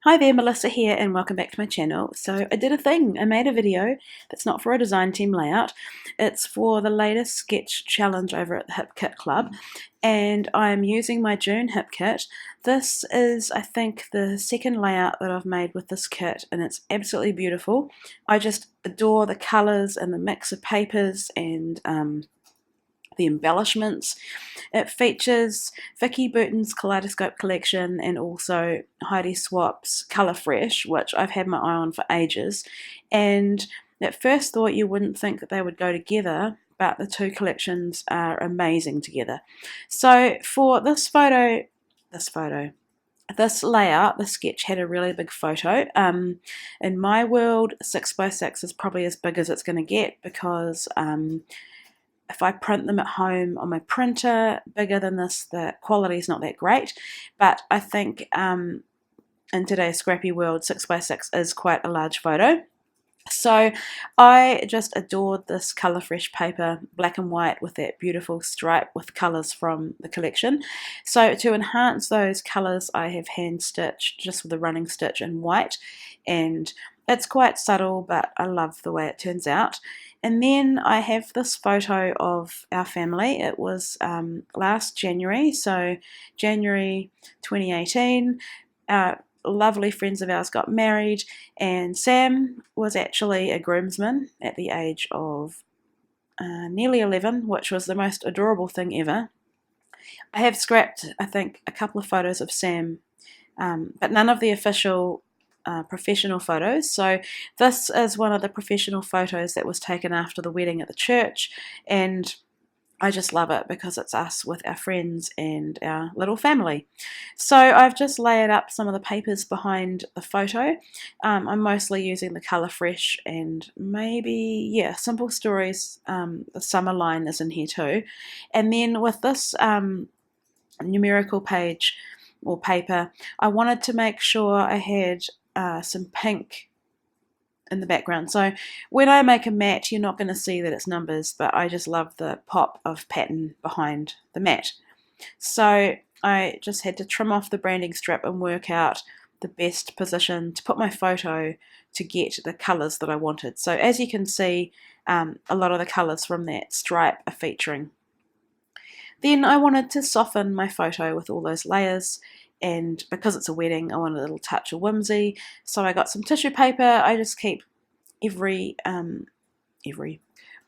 Hi there, Melissa here, and welcome back to my channel. So I did a thing. I made a video that's not for a design team layout. It's for the latest sketch challenge over at the Hip Kit Club, and I'm using my June Hip Kit. This is, I think, the second layout that I've made with this kit, and it's absolutely beautiful. I just adore the colours and the mix of papers and the embellishments. It features Vicky Burton's Kaleidoscope collection and also Heidi Swap's Colour Fresh, which I've had my eye on for ages. And at first thought you wouldn't think that they would go together, but the two collections are amazing together. So for this layout, the sketch had a really big photo. In my world, 6x6 is probably as big as it's going to get because if I print them at home on my printer bigger than this, the quality is not that great. But I think in today's scrappy world, 6x6 is quite a large photo. So I just adored this Colour Fresh paper, black and white with that beautiful stripe with colours from the collection. So to enhance those colours, I have hand stitched just with a running stitch in white, and it's quite subtle, but I love the way it turns out. And then I have this photo of our family. It was last January, so January 2018. Lovely friends of ours got married, and Sam was actually a groomsman at the age of nearly 11, which was the most adorable thing ever. I have scrapped, I think, a couple of photos of Sam, but none of the official professional photos. So this is one of the professional photos that was taken after the wedding at the church, and I just love it because it's us with our friends and our little family. So I've just layered up some of the papers behind the photo. I'm mostly using the Colour Fresh and maybe, yeah, Simple Stories. The summer line is in here too. And then with this numerical page or paper, I wanted to make sure I had some pink in the background. So when I make a mat, you're not going to see that it's numbers, but I just love the pop of pattern behind the mat. So I just had to trim off the branding strip and work out the best position to put my photo to get the colours that I wanted. So as you can see, a lot of the colours from that stripe are featuring. Then I wanted to soften my photo with all those layers, and because it's a wedding, I wanted a little touch of whimsy. So I got some tissue paper. I just keep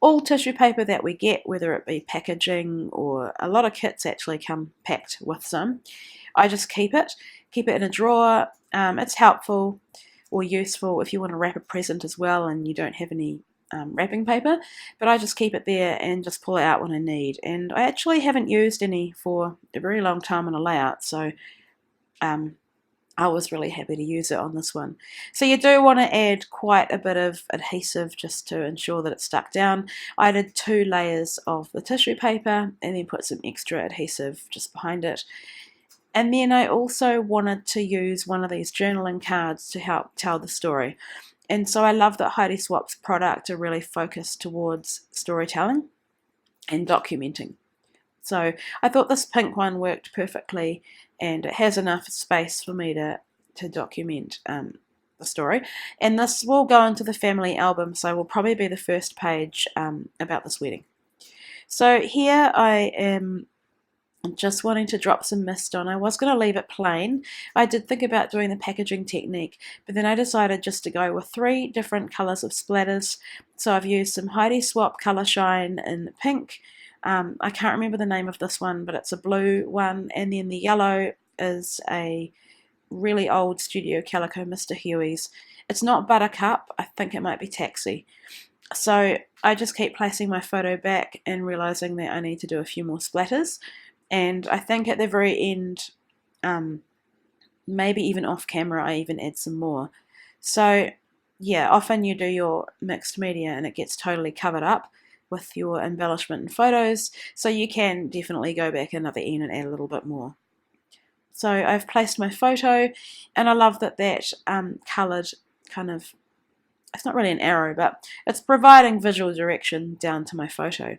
all tissue paper that we get, whether it be packaging or a lot of kits actually come packed with some. I just keep it in a drawer. It's helpful or useful if you want to wrap a present as well and you don't have any wrapping paper, but I just keep it there and just pull it out when I need. And I actually haven't used any for a very long time on a layout, so I was really happy to use it on this one. So you do want to add quite a bit of adhesive just to ensure that it's stuck down. I did 2 layers of the tissue paper and then put some extra adhesive just behind it. And then I also wanted to use one of these journaling cards to help tell the story. And so I love that Heidi Swap's product are really focused towards storytelling and documenting. So I thought this pink one worked perfectly, and it has enough space for me to document the story. And this will go into the family album, so will probably be the first page about this wedding. So here I am just wanting to drop some mist on. I was going to leave it plain. I did think about doing the packaging technique, but then I decided just to go with 3 different colours of splatters. So I've used some Heidi Swap Colour Shine in pink. I can't remember the name of this one, but it's a blue one, and then the yellow is a really old Studio Calico Mr. Huey's. It's not Buttercup, I think it might be Taxi. So I just keep placing my photo back and realising that I need to do a few more splatters. And I think at the very end, maybe even off camera, I even add some more. So yeah, often you do your mixed media and it gets totally covered up with your embellishment and photos, so you can definitely go back another end and add a little bit more. So I've placed my photo, and I love that coloured kind of, it's not really an arrow, but it's providing visual direction down to my photo.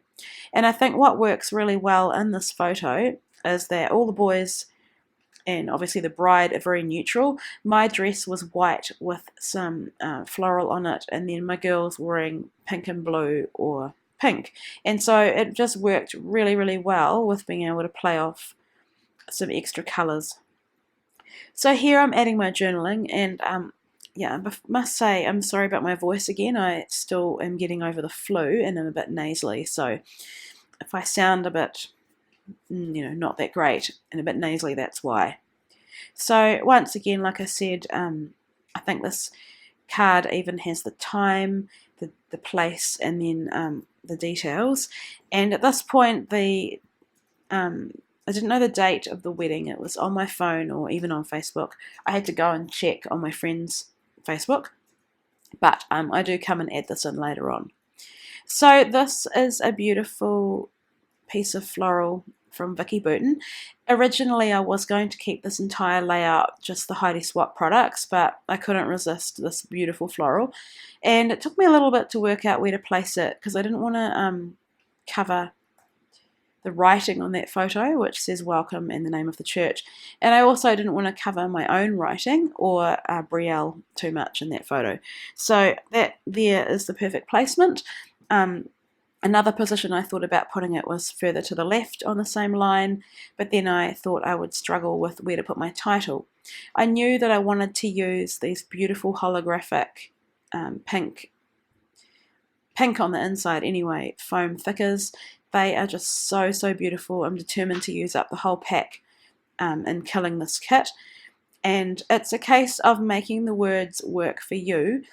And I think what works really well in this photo is that all the boys and obviously the bride are very neutral. My dress was white with some floral on it, and then my girls wearing pink and blue or pink. And so it just worked really, really well with being able to play off some extra colours. So here I'm adding my journaling, and yeah, I must say I'm sorry about my voice again. I still am getting over the flu and I'm a bit nasally, so if I sound a bit, not that great and a bit nasally, that's why. So once again, like I said, I think this card even has the time, the place, and then the details. And at this point, I didn't know the date of the wedding. It was on my phone or even on Facebook. I had to go and check on my friend's Facebook, but I do come and add this in later on. So this is a beautiful piece of floral from Vicki Boutin. Originally I was going to keep this entire layout just the Heidi Swapp products, but I couldn't resist this beautiful floral, and it took me a little bit to work out where to place it because I didn't want to cover the writing on that photo, which says welcome and the name of the church, and I also didn't want to cover my own writing or Brielle too much in that photo. So that there is the perfect placement. Another position I thought about putting it was further to the left on the same line, but then I thought I would struggle with where to put my title. I knew that I wanted to use these beautiful holographic pink on the inside anyway, foam thickers. They are just so, so beautiful. I'm determined to use up the whole pack in killing this kit. And it's a case of making the words work for you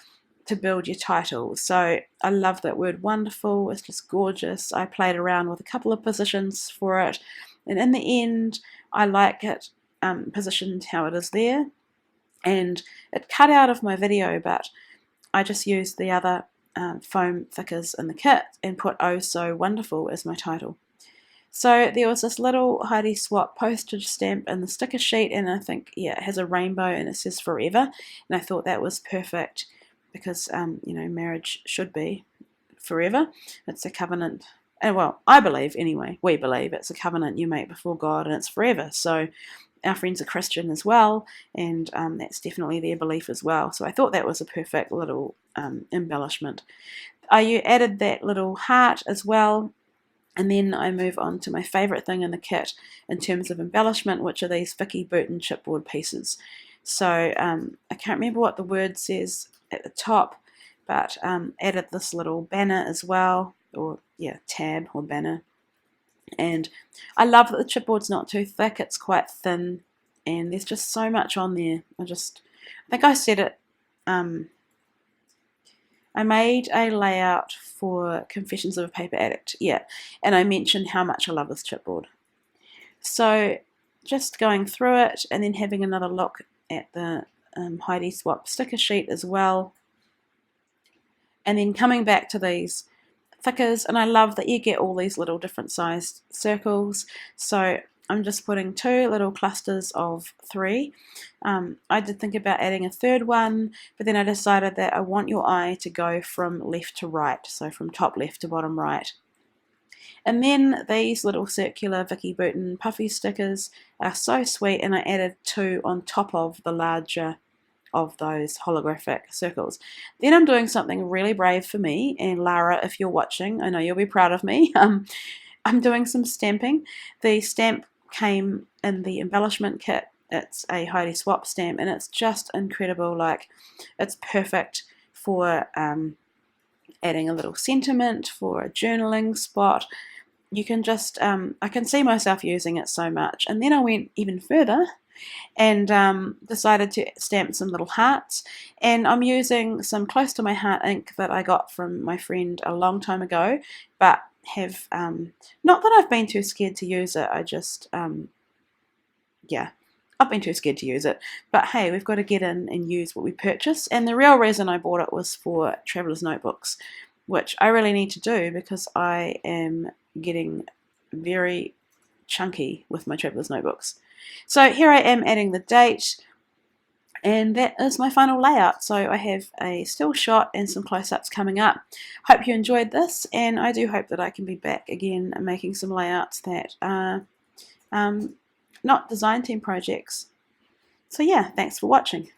to build your title. So I love that word wonderful. It's just gorgeous. I played around with a couple of positions for it, and in the end I like it positioned how it is there. And it cut out of my video, but I just used the other foam thickers in the kit and put "Oh So Wonderful" as my title. So there was this little Heidi Swapp postage stamp in the sticker sheet, and I think, yeah, it has a rainbow and it says forever, and I thought that was perfect because marriage should be forever. It's a covenant, and well, I believe anyway, we believe it's a covenant you make before God, and it's forever. So our friends are Christian as well, and that's definitely their belief as well. So I thought that was a perfect little embellishment. I added that little heart as well, and then I move on to my favourite thing in the kit in terms of embellishment, which are these Vicki Boutin chipboard pieces. So I can't remember what the word says at the top, but added this little banner as well, or yeah, tab or banner. And I love that the chipboard's not too thick, it's quite thin, and there's just so much on there. I think I said it, I made a layout for Confessions of a Paper Addict, yeah, and I mentioned how much I love this chipboard. So just going through it and then having another look at the Heidi Swapp sticker sheet as well, and then coming back to these thickers, and I love that you get all these little different sized circles. So I'm just putting 2 little clusters of 3. I did think about adding a third one, but then I decided that I want your eye to go from left to right, so from top left to bottom right. And then these little circular Vicki Boutin puffy stickers are so sweet, and I added 2 on top of the larger of those holographic circles. Then I'm doing something really brave for me, and Lara, if you're watching, I know you'll be proud of me. I'm doing some stamping. The stamp came in the embellishment kit. It's a Heidi Swapp stamp, and it's just incredible. Like, it's perfect for adding a little sentiment, for a journaling spot. You can just, I can see myself using it so much. And then I went even further and decided to stamp some little hearts, and I'm using some close to my heart ink that I got from my friend a long time ago, but have not that I've been too scared to use it, I just yeah, I've been too scared to use it, but hey, we've got to get in and use what we purchase. And the real reason I bought it was for Traveller's Notebooks, which I really need to do because I am getting very chunky with my Traveller's Notebooks. So here I am adding the date, and that is my final layout. So I have a still shot and some close-ups coming up. Hope you enjoyed this, and I do hope that I can be back again making some layouts that are not design team projects, So yeah, thanks for watching.